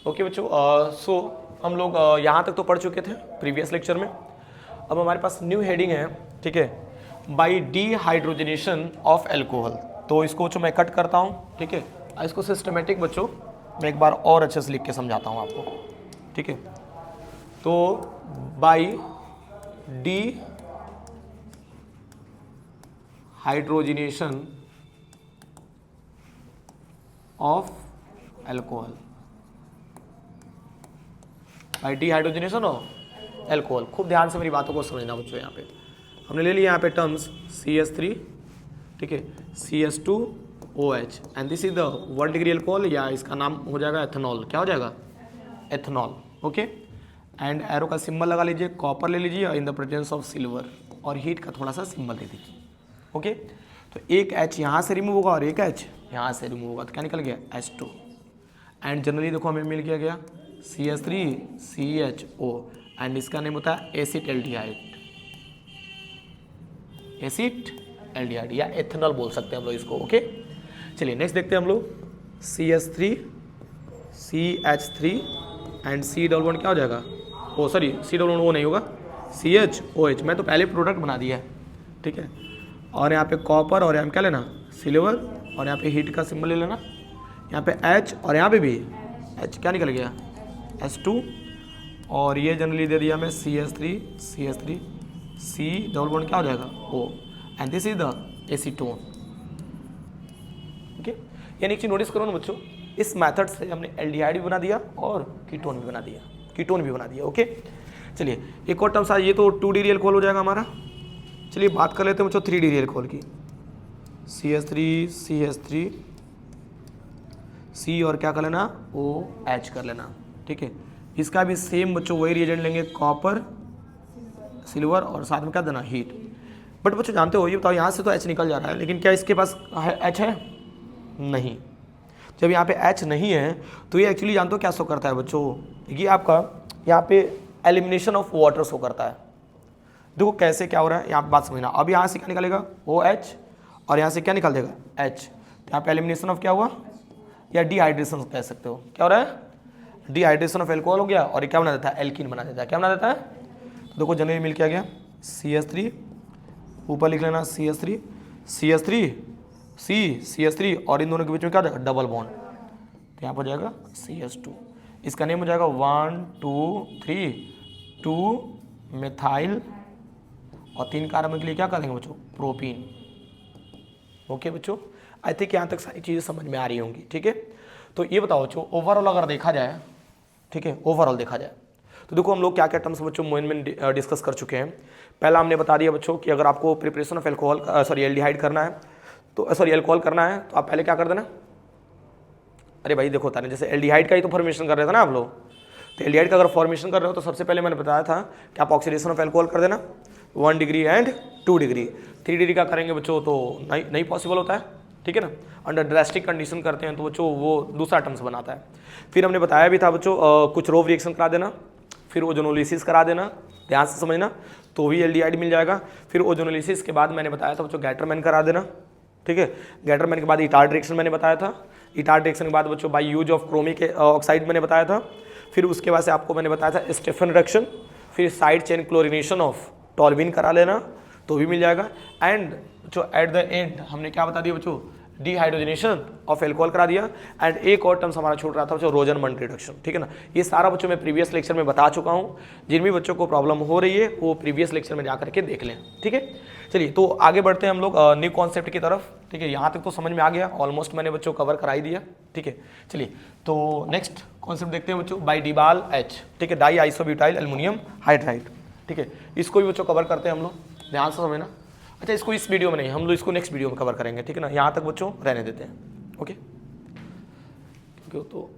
Okay बच्चों, सो हम लोग यहाँ तक तो पढ़ चुके थे प्रीवियस लेक्चर में। अब हमारे पास न्यू हेडिंग है, ठीक है, बाई डिहाइड्रोजनेशन ऑफ एल्कोहल। तो इसको बच्चों मैं कट करता हूँ, ठीक है। इसको सिस्टमेटिक बच्चों मैं एक बार और अच्छे से लिख के समझाता हूँ आपको, ठीक है। तो by dehydrogenation of alcohol, by dehydrogenation of alcohol. खूब ध्यान से मेरी बातों को समझना बच्चों। यहाँ पे हमने ले लिया यहाँ पे टर्म्स CH3, ठीक है, CH2OH and this is the 1 degree alcohol, या इसका नाम हो जाएगा एथेनॉल। क्या हो जाएगा? एथेनॉल। ओके, एंड एरो का सिंबल लगा लीजिए, कॉपर ले लीजिए in the presence of silver, और हीट का थोड़ा सा सिंबल दे दीजिए। ओके, तो एक H यहाँ से रिमूव होगा और एक H यहाँ से रिमूव होगा, तो क्या निकल गया? H2। एंड जनरली देखो हमें मिल गया CH3CHO, एंड इसका नेम होता है एसिटल्डिहाइड, एसिटल्डिहाइड या एथेनॉल बोल सकते हैं हम लोग इसको। ओके, चलिए नेक्स्ट देखते हैं हम लोग। CH3 CH3 एंड C11 क्या हो जाएगा? ओ सॉरी, C11 वो नहीं होगा, CHOH। मैं तो पहले प्रोडक्ट बना दिया है, ठीक है। और यहाँ पे कॉपर और यहाँ पे क्या लेना? सिल्वर, और यहाँ पे हीट का सिंबल ले लेना। यहाँ पे H और यहाँ पे भी H, क्या निकल गया? H2, और ये जनरली दे दिया मैं CH3 C11 क्या हो जाएगा? O, and this is the acetone. Okay, यानी एक चीज नोटिस करो ना बच्चों, इस मेथड से हमने एल्डिहाइड भी बना दिया और कीटोन भी बना दिया, ओके। चलिए एक और टर्म, ये तो 2 डिग्री एल्कोहल हो जाएगा हमारा। चलिए बात कर लेते हैं बच्चों 3 डिग्री एल्कोहल की। CH3 C और क्या कर लेना? OH कर लेना, ठीक है। इसका भी सेम बच्चों वही रिएजेंट लेंगे, कॉपर सिल्वर और साथ में क्या देना? हीट। बट बच्चों जानते हो, ये बताओ यहाँ से तो H निकल जा रहा है, लेकिन क्या इसके पास H है? नहीं। जब यहाँ पे H नहीं है तो ये एक्चुअली जानते हो क्या शो करता है बच्चों? ये आपका यहाँ पे एलिमिनेशन ऑफ वाटर शो करता है। देखो कैसे क्या हो रहा है, यहाँ पे बात समझना। अब यहाँ से क्या निकलेगा? OH, और यहाँ से क्या निकल देगा? H। तो यहाँ पे एलिमिनेशन ऑफ क्या हुआ, या डिहाइड्रेशन कह सकते हो। क्या हो रहा है? डिहाइड्रेशन ऑफ एल्कोहल हो गया, और ये क्या बना देता है? एल्कीन बना देता है। क्या बना देता है? तो देखो जनरली मिल क्या गया? CH3, ऊपर लिख लेना CH3 CH3, और इन दोनों के बीच में क्या हो जाएगा? डबल बॉन्ड, तो यहाँ पर हो जाएगा CH2। इसका नेम हो जाएगा 1 2 3 2 मिथाइल, और 3 कार्बन के लिए क्या करेंगे बच्चों? प्रोपीन। ओके बच्चों, आई थिंक यहाँ तक सारी चीज़ें समझ में आ रही होंगी, ठीक है। तो ये बताओ बच्चों, ओवरऑल अगर देखा जाए, ठीक है, ओवरऑल देखा जाए तो देखो हम लोग क्या क्या टर्म्स बच्चों में डिस्कस कर चुके हैं। पहला हमने बता दिया बच्चों कि अगर आपको प्रिपरेशन ऑफ एल्डिहाइड करना है, तो एल्कोहल करना है, तो आप पहले क्या कर देना? अरे भाई देखो, ताने जैसे एल्डिहाइड का ही तो फॉर्मेशन कर रहे थे ना आप लोग, तो एल्डिहाइड का अगर फॉर्मेशन कर रहे हो तो सबसे पहले मैंने बताया था कि आप ऑक्सीडेशन ऑफ एल्कोहल कर देना 1 डिग्री एंड 2 डिग्री। 3 डिग्री का करेंगे बच्चों तो नहीं पॉसिबल होता है, ठीक है ना। अंडर ड्रास्टिक कंडीशन करते हैं तो बच्चों वो दूसरा टर्म्स बनाता है। फिर हमने बताया भी था बच्चों कुछ रोव रिएक्शन करा देना, फिर ओजोनोलिसिस करा देना, ध्यान से समझना, तो भी एल्डिहाइड मिल जाएगा। फिर ओजोनोलिसिस के बाद मैंने बताया था बच्चों गैटरमैन करा देना, ठीक है। गैटरमैन के बाद इटार्ड रिएक्शन मैंने बताया था। इटार्ड रिएक्शन के बाद बच्चों by use of chromic oxide मैंने बताया था। फिर उसके बाद से आपको मैंने बताया था स्टेफन रिएक्शन। फिर साइड चेन क्लोरिनेशन ऑफ टॉल्विन करा लेना, तो भी मिल जाएगा। एंड जो एट द एंड हमने क्या बता दिया बच्चों? डिहाइड्रोजनेशन ऑफ एल्कोहल करा दिया। एंड एक और टर्म्स हमारा छूट रहा था बच्चों, रोजरमंड रिडक्शन, ठीक है ना। ये सारा बच्चों मैं प्रीवियस लेक्चर में बता चुका हूँ। जिन भी बच्चों को प्रॉब्लम हो रही है वो प्रीवियस लेक्चर में जाकर के देख लें, ठीक है। चलिए तो आगे बढ़ते हैं हम लोग न्यू कॉन्सेप्ट की तरफ, ठीक है। यहाँ तक तो समझ में आ गया, ऑलमोस्ट मैंने बच्चों कवर कराई दिया, ठीक है। चलिए तो नेक्स्ट कॉन्सेप्ट देखते हैं बच्चों, बाई डिबाल H, ठीक है, डाई आइसोब्यूटाइल एल्युमिनियम हाइड्राइड, ठीक है। इसको भी बच्चों कवर करते हैं हम लोग, ध्यान से समझना। अच्छा, इसको इस वीडियो में नहीं, हम लोग इसको नेक्स्ट वीडियो में कवर करेंगे, ठीक है ना। यहाँ तक बच्चों रहने देते हैं, ओके। तो